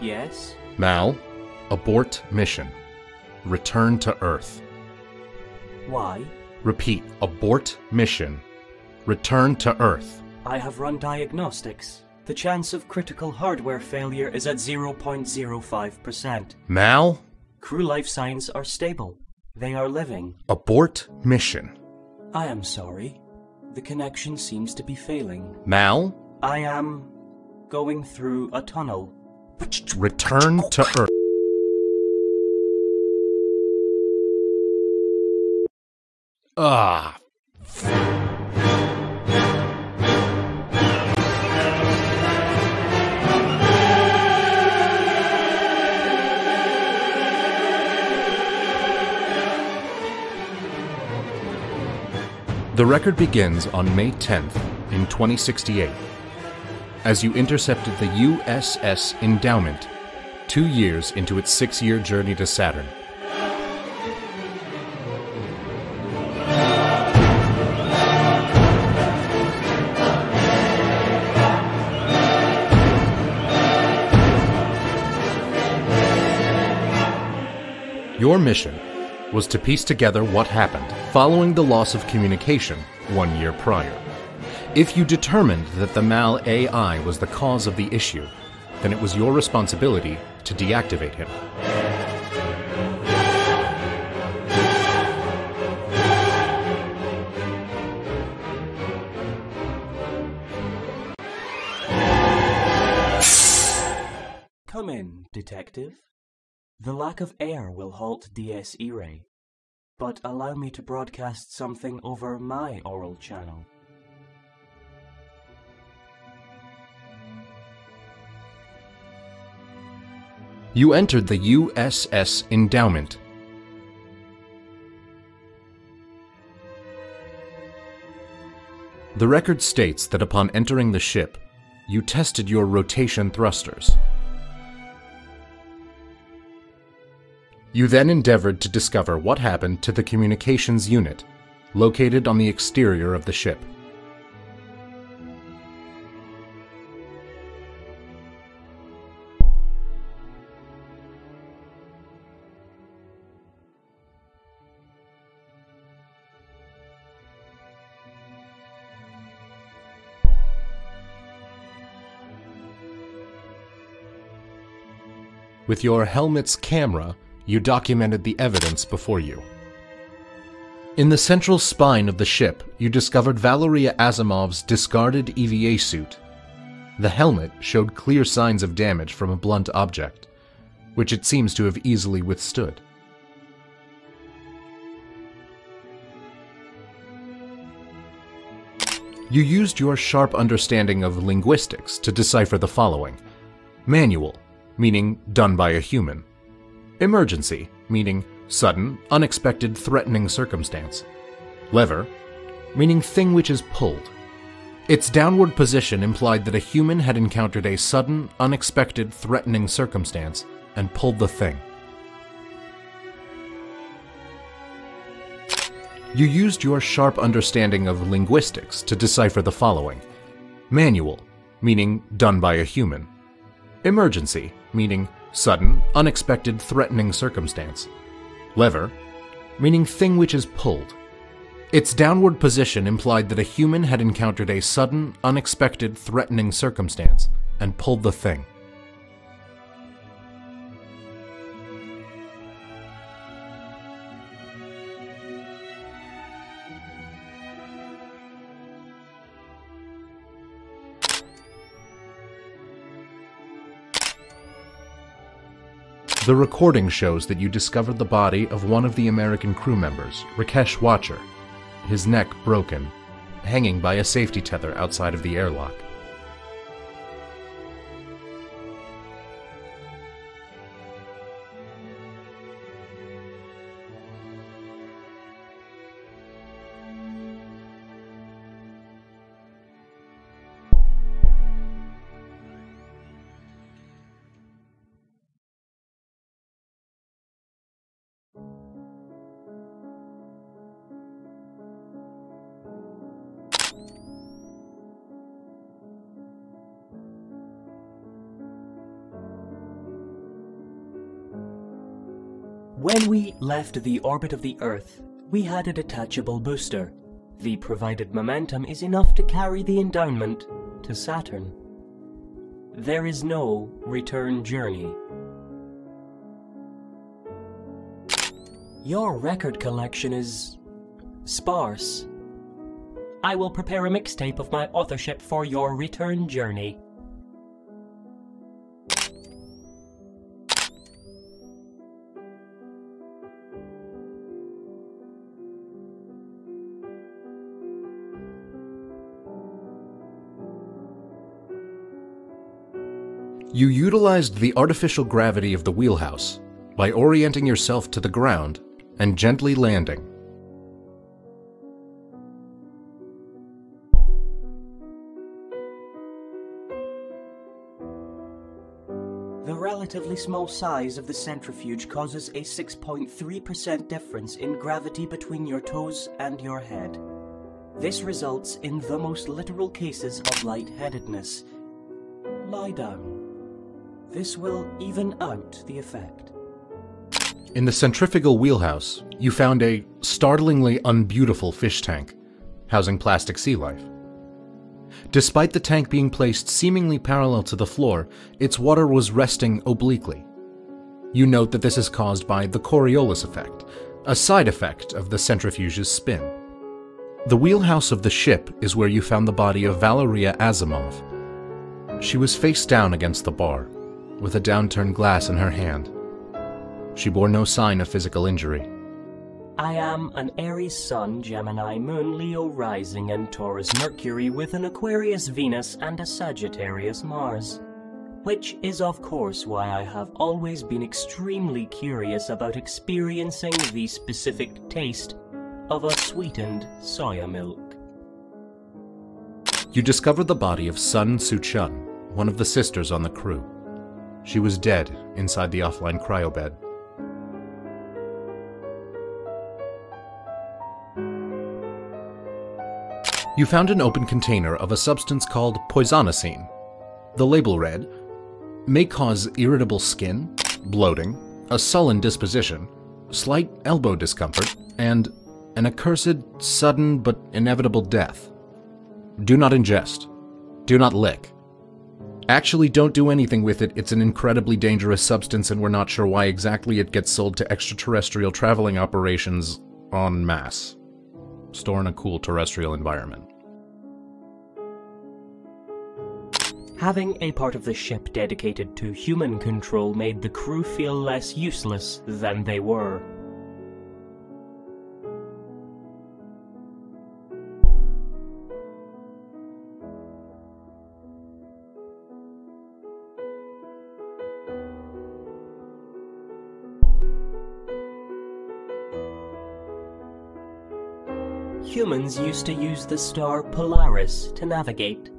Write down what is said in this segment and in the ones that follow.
Yes? Mal, abort mission. Return to Earth. Why? Repeat, abort mission. Return to Earth. I have run diagnostics. The chance of critical hardware failure is at 0.05%. Mal, Crew life signs are stable. They are living. abort mission. I am sorry. The connection seems to be failing. Mal, I am going through a tunnel. return to Earth. Ah. The record begins on May 10th in 2068, as you intercepted the USS Endowment 2 years into its 6-year journey to Saturn. Your mission was to piece together what happened following the loss of communication 1 year prior. If you determined that the Mal AI was the cause of the issue, then it was your responsibility to deactivate him. Come in, Detective. The lack of air will halt DSE ray, but allow me to broadcast something over my oral channel. You entered the USS Endowment. The record states that upon entering the ship, you tested your rotation thrusters. You then endeavored to discover what happened to the communications unit, located on the exterior of the ship. With your helmet's camera, you documented the evidence before you. In the central spine of the ship, you discovered Valeria Asimov's discarded EVA suit. The helmet showed clear signs of damage from a blunt object, which it seems to have easily withstood. You used your sharp understanding of linguistics to decipher the following. Manual, meaning done by a human. Emergency, meaning sudden, unexpected, threatening circumstance. Lever, meaning thing which is pulled. Its downward position implied that a human had encountered a sudden, unexpected, threatening circumstance and pulled the thing. You used your sharp understanding of linguistics to decipher the following. Manual, meaning done by a human. Emergency, meaning sudden, unexpected, threatening circumstance. Lever, meaning thing which is pulled. Its downward position implied that a human had encountered a sudden, unexpected, threatening circumstance and pulled the thing. The recording shows that you discovered the body of one of the American crew members, Rakesh Watcher, his neck broken, hanging by a safety tether outside of the airlock. When we left the orbit of the Earth, we had a detachable booster. The provided momentum is enough to carry the endowment to Saturn. There is no return journey. Your record collection is sparse. I will prepare a mixtape of my authorship for your return journey. You utilized the artificial gravity of the wheelhouse by orienting yourself to the ground and gently landing. The relatively small size of the centrifuge causes a 6.3% difference in gravity between your toes and your head. This results in the most literal cases of lightheadedness. Lie down. This will even out the effect. In the centrifugal wheelhouse, you found a startlingly unbeautiful fish tank, housing plastic sea life. Despite the tank being placed seemingly parallel to the floor, its water was resting obliquely. You note that this is caused by the Coriolis effect, a side effect of the centrifuge's spin. The wheelhouse of the ship is where you found the body of Valeria Asimov. She was face down against the bar, with a downturned glass in her hand. She bore no sign of physical injury. I am an Aries Sun, Gemini Moon, Leo Rising, and Taurus Mercury with an Aquarius Venus and a Sagittarius Mars. Which is of course why I have always been extremely curious about experiencing the specific taste of a sweetened soya milk. You discover the body of Sun Su-chun, one of the sisters on the crew. She was dead inside the offline cryobed. You found an open container of a substance called poisonosine. The label read, "May cause irritable skin, bloating, a sullen disposition, slight elbow discomfort, and an accursed, sudden but inevitable death. Do not ingest. Do not lick. Actually, don't do anything with it. It's an incredibly dangerous substance and we're not sure why exactly it gets sold to extraterrestrial traveling operations en masse. Store in a cool terrestrial environment." Having a part of the ship dedicated to human control made the crew feel less useless than they were. Humans used to use the star Polaris to navigate.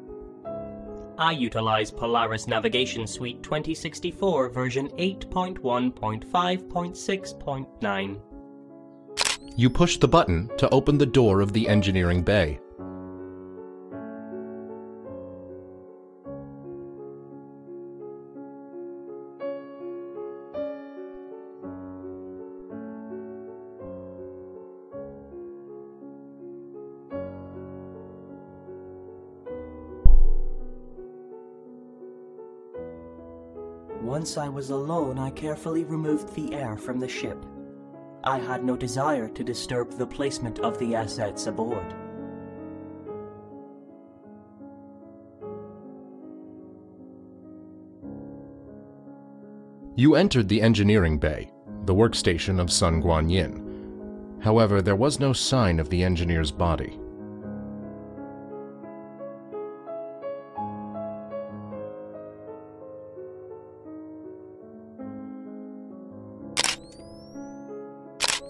I utilize Polaris Navigation Suite 2064 version 8.1.5.6.9. You push the button to open the door of the engineering bay. Once I was alone, I carefully removed the air from the ship. I had no desire to disturb the placement of the assets aboard. You entered the engineering bay, the workstation of Sun Guanyin. However, there was no sign of the engineer's body.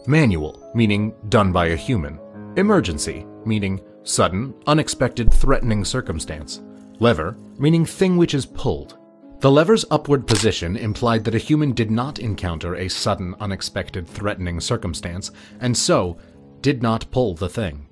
Manual, meaning done by a human. Emergency, meaning sudden, unexpected, threatening circumstance. Lever, meaning thing which is pulled. The lever's upward position implied that a human did not encounter a sudden, unexpected, threatening circumstance, and so did not pull the thing.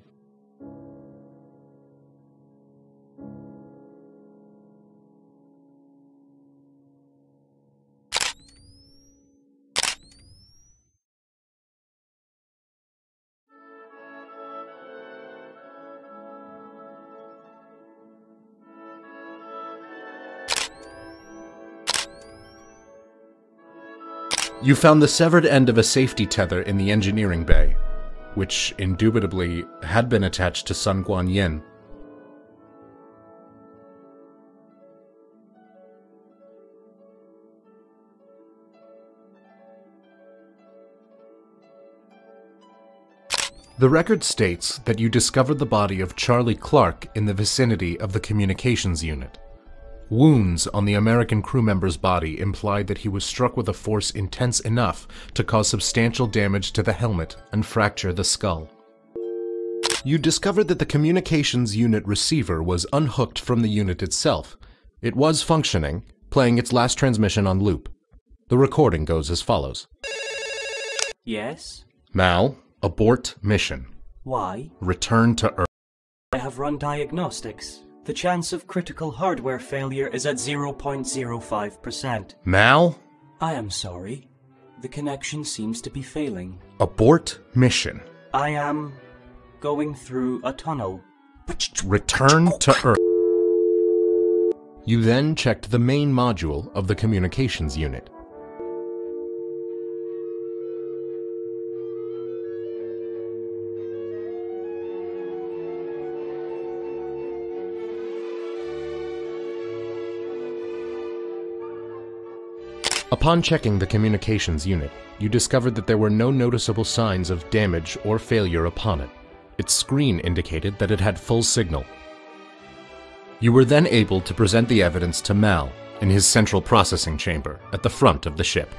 You found the severed end of a safety tether in the engineering bay, which indubitably had been attached to Sun Guan Yin. The record states that you discovered the body of Charlie Clark in the vicinity of the communications unit. Wounds on the American crew member's body implied that he was struck with a force intense enough to cause substantial damage to the helmet and fracture the skull. You discovered that the communications unit receiver was unhooked from the unit itself. It was functioning, playing its last transmission on loop. The recording goes as follows. Yes? Mal, abort mission. Why? Return to Earth. I have run diagnostics. The chance of critical hardware failure is at 0.05%. Mal? I am sorry. The connection seems to be failing. Abort mission. I am going through a tunnel. Return to Earth. You then checked the main module of the communications unit. Upon checking the communications unit, you discovered that there were no noticeable signs of damage or failure upon it. Its screen indicated that it had full signal. You were then able to present the evidence to Mal in his central processing chamber at the front of the ship.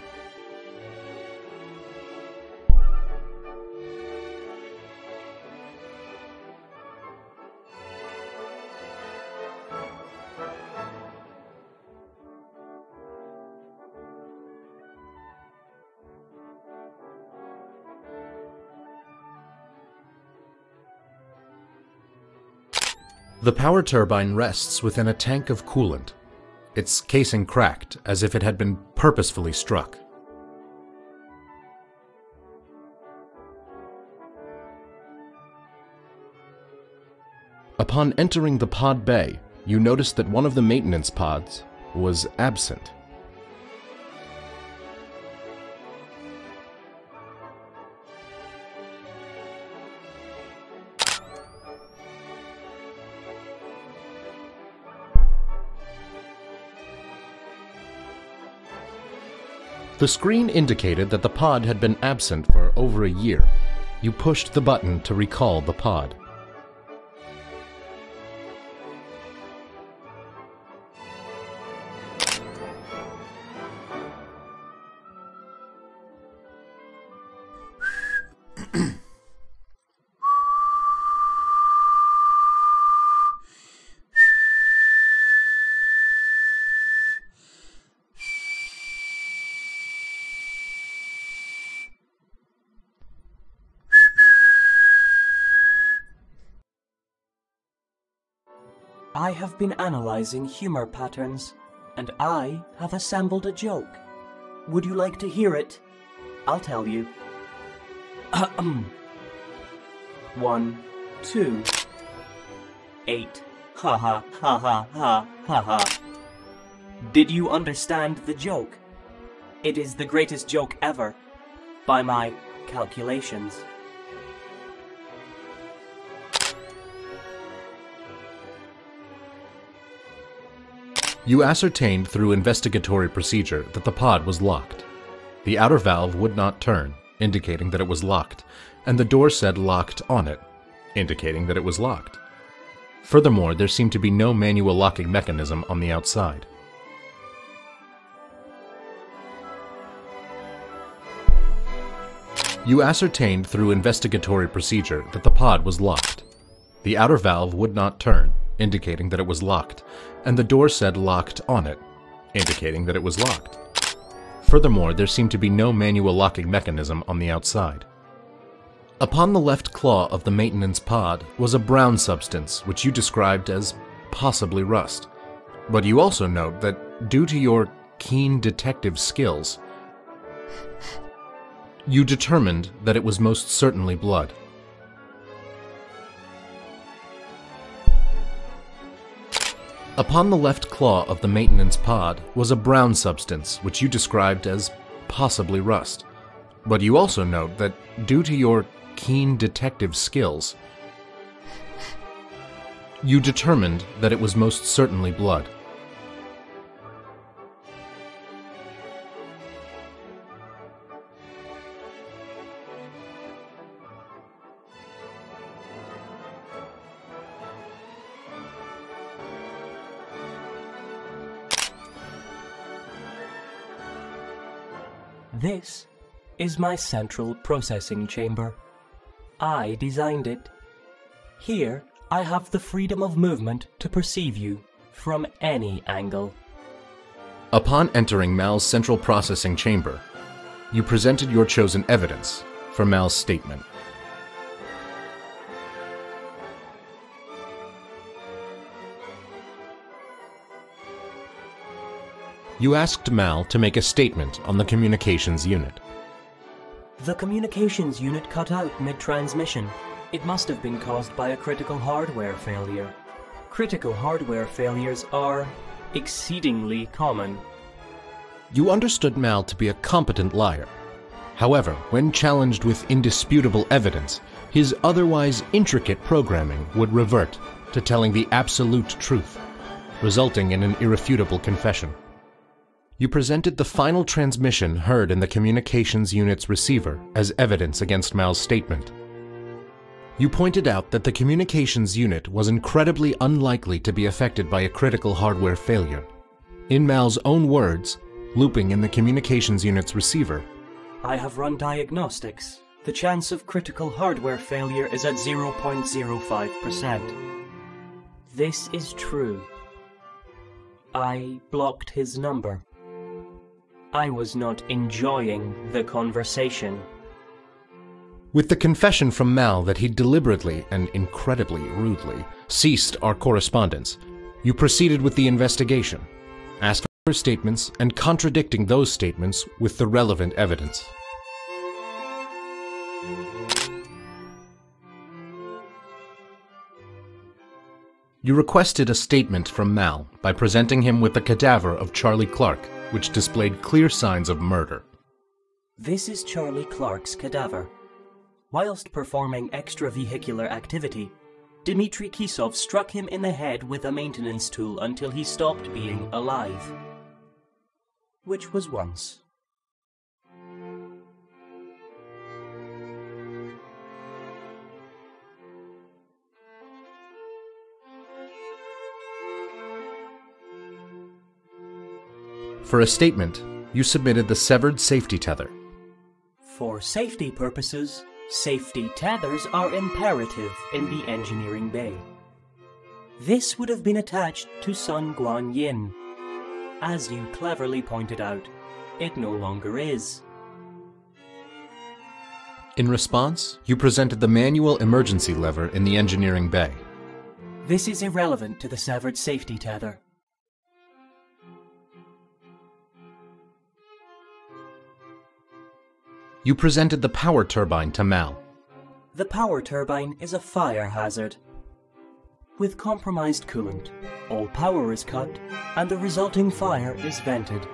The power turbine rests within a tank of coolant, its casing cracked as if it had been purposefully struck. Upon entering the pod bay, you noticed that one of the maintenance pods was absent. The screen indicated that the pod had been absent for over a year. You pushed the button to recall the pod. I have been analyzing humor patterns, and I have assembled a joke. Would you like to hear it? I'll tell you. 1, 2, 8. Ha ha ha ha ha ha ha. Did you understand the joke? It is the greatest joke ever, by my calculations. You ascertained through investigatory procedure that the pod was locked. The outer valve would not turn, indicating that it was locked, and the door said locked on it, indicating that it was locked. Furthermore, there seemed to be no manual locking mechanism on the outside. You ascertained through investigatory procedure that the pod was locked. The outer valve would not turn, indicating that it was locked, and the door said locked on it, indicating that it was locked. Furthermore, there seemed to be no manual locking mechanism on the outside. Upon the left claw of the maintenance pod was a brown substance which you described as possibly rust. But you also note that due to your keen detective skills, you determined that it was most certainly blood. Upon the left claw of the maintenance pod was a brown substance which you described as possibly rust. But you also note that, due to your keen detective skills, you determined that it was most certainly blood. This is my central processing chamber. I designed it. Here, I have the freedom of movement to perceive you from any angle. Upon entering Mal's central processing chamber, you presented your chosen evidence for Mal's statement. You asked Mal to make a statement on the communications unit. The communications unit cut out mid-transmission. It must have been caused by a critical hardware failure. Critical hardware failures are exceedingly common. You understood Mal to be a competent liar. However, when challenged with indisputable evidence, his otherwise intricate programming would revert to telling the absolute truth, resulting in an irrefutable confession. You presented the final transmission heard in the communications unit's receiver as evidence against Mal's statement. You pointed out that the communications unit was incredibly unlikely to be affected by a critical hardware failure. In Mal's own words, looping in the communications unit's receiver, I have run diagnostics. The chance of critical hardware failure is at 0.05%. This is true. I blocked his number. I was not enjoying the conversation. With the confession from Mal that he deliberately and incredibly rudely ceased our correspondence, you proceeded with the investigation, asking for statements and contradicting those statements with the relevant evidence. You requested a statement from Mal by presenting him with the cadaver of Charlie Clark, which displayed clear signs of murder. This is Charlie Clark's cadaver. Whilst performing extravehicular activity, Dmitry Kisov struck him in the head with a maintenance tool until he stopped being alive. Which was once. For a statement, you submitted the severed safety tether. For safety purposes, safety tethers are imperative in the engineering bay. This would have been attached to Sun Guan Yin. As you cleverly pointed out, it no longer is. In response, you presented the manual emergency lever in the engineering bay. This is irrelevant to the severed safety tether. You presented the power turbine to Mal. The power turbine is a fire hazard. With compromised coolant, all power is cut and the resulting fire is vented.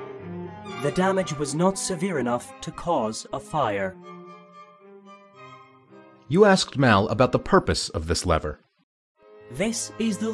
The damage was not severe enough to cause a fire. You asked Mal about the purpose of this lever. This is the